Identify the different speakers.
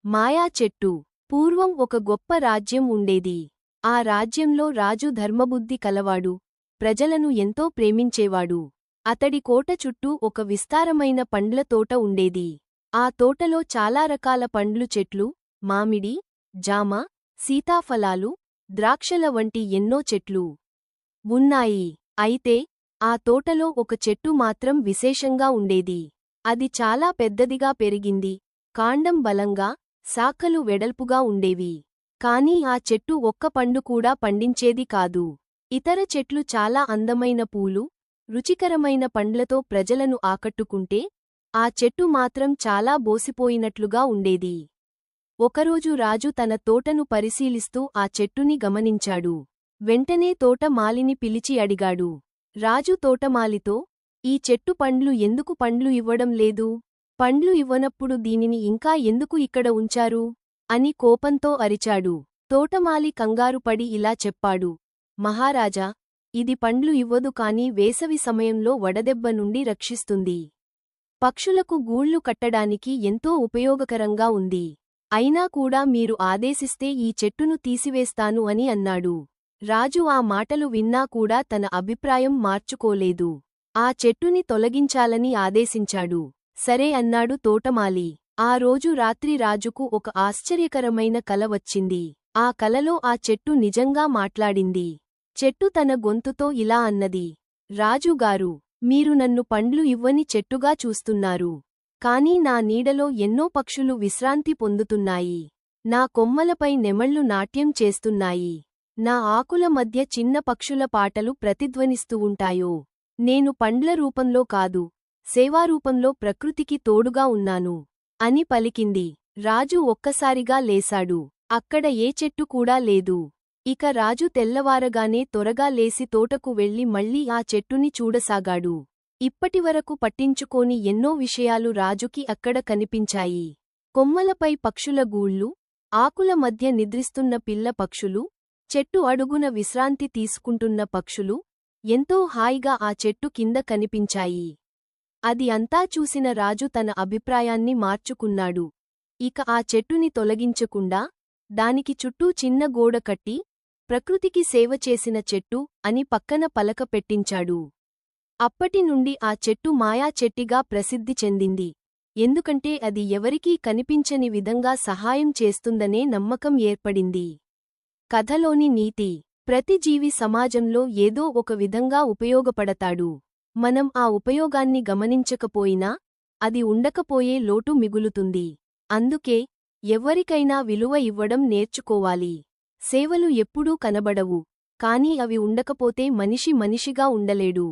Speaker 1: మాయా చెట్టు. పూర్వం ఒక గొప్ప రాజ్యం ఉండేది. ఆ రాజ్యంలో రాజు ధర్మబుద్ధి కలవాడు, ప్రజలను ఎంతో ప్రేమించేవాడు. అతడి కోట చుట్టూ ఒక విస్తారమైన పండ్ల తోట ఉండేది. ఆ తోటలో చాలా రకాల పండ్లు చెట్లు, మామిడి, జామ, సీతాఫలాలు, ద్రాక్షల వంటి ఎన్నో చెట్లు ఉన్నాయి. అయితే ఆ తోటలో ఒక చెట్టు మాత్రం విశేషంగా ఉండేది. అది చాలా పెద్దదిగా పెరిగింది, కాండం బలంగా, శాఖలు వెడల్పుగా ఉండేవి. కాని ఆ చెట్టు ఒక్క పండు కూడా పండించేది కాదు. ఇతర చెట్లు చాలా అందమైన పూలు, రుచికరమైన పండ్లతో ప్రజలను ఆకట్టుకుంటే, ఆ చెట్టు మాత్రం చాలా బోసిపోయినట్లుగా ఉండేది. ఒకరోజు రాజు తన తోటను పరిశీలిస్తూ ఆ చెట్టుని గమనించాడు. వెంటనే తోటమాలిని పిలిచి అడిగాడు. రాజు తోటమాలితో, ఈ చెట్టు పండ్లు ఎందుకు పండ్లు ఇవ్వడం లేదు? పండ్లు ఇవ్వనప్పుడు దీనిని ఇంకా ఎందుకు ఇక్కడ ఉంచారు? అని కోపంతో అరిచాడు. తోటమాలి కంగారుపడి ఇలా చెప్పాడు. మహారాజా, ఇది పండ్లు ఇవ్వదు కాని వేసవి సమయంలో వడదెబ్బ నుండి రక్షిస్తుంది. పక్షులకు గూళ్లు కట్టడానికి ఎంతో ఉపయోగకరంగా ఉంది. అయినా కూడా మీరు ఆదేశిస్తే ఈ చెట్టును తీసివేస్తాను అని అన్నాడు. రాజు ఆ మాటలు విన్నా కూడా తన అభిప్రాయం మార్చుకోలేదు. ఆ చెట్టుని తొలగించాలని ఆదేశించాడు. సరే అన్నాడు తోటమాలి. ఆ రోజు రాత్రి రాజుకు ఒక ఆశ్చర్యకరమైన కల వచ్చింది. ఆ కలలో ఆ చెట్టు నిజంగా మాట్లాడింది. చెట్టు తన గొంతుతో ఇలా అన్నది. రాజుగారు, మీరు నన్ను పండ్లు ఇవ్వని చెట్టుగా చూస్తున్నారు. కానీ నా నీడలో ఎన్నో పక్షులు విశ్రాంతి పొందుతున్నాయి. నా కొమ్మలపై నెమళ్లు నాట్యం చేస్తున్నాయి. నా ఆకుల మధ్య చిన్న పక్షుల పాటలు ప్రతిధ్వనిస్తూ ఉంటాయో. నేను పండ్ల రూపంలో కాదు, సేవారూపంలో ప్రకృతికి తోడుగా ఉన్నాను అని పలికింది. రాజు ఒక్కసారిగా లేశాడు. అక్కడ ఏ చెట్టు కూడా లేదు. ఇక రాజు తెల్లవారగానే త్వరగా లేసి తోటకు వెళ్లి మళ్లీ ఆ చెట్టుని చూడసాగాడు. ఇప్పటివరకు పట్టించుకోని ఎన్నో విషయాలు రాజుకి అక్కడ కనిపించాయి. కొమ్మలపై పక్షుల గూళ్లు, ఆకుల మధ్య నిద్రిస్తున్న పిల్ల పక్షులు, చెట్టు అడుగున విశ్రాంతి తీసుకుంటున్న పక్షులు ఎంతో హాయిగా ఆ చెట్టు కింద కనిపించాయి. అది అంతా చూసిన రాజు తన అభిప్రాయాన్ని మార్చుకున్నాడు. ఇక ఆ చెట్టుని తొలగించకుండా, దానికి చుట్టూ చిన్న గోడ కట్టి, ప్రకృతికి సేవ చేసిన చెట్టు అని పక్కన పలక పెట్టించాడు. అప్పటినుండి ఆ చెట్టు మాయా చెట్టిగా ప్రసిద్ధి చెందింది. ఎందుకంటే అది ఎవరికీ కనిపించని విధంగా సహాయం చేస్తుందనే నమ్మకం ఏర్పడింది. కథలోని నీతి: ప్రతి జీవి సమాజంలో ఏదో ఒక విధంగా ఉపయోగపడతాడు. మనం ఆ ఉపయోగాన్ని గమనించకపోయినా, అది ఉండకపోయే లోటు మిగులుతుంది. అందుకే ఎవ్వరికైనా విలువ ఇవ్వడం నేర్చుకోవాలి. సేవలు ఎప్పుడూ కనబడవు, కానీ అవి ఉండకపోతే మనిషి మనిషిగా ఉండలేడు.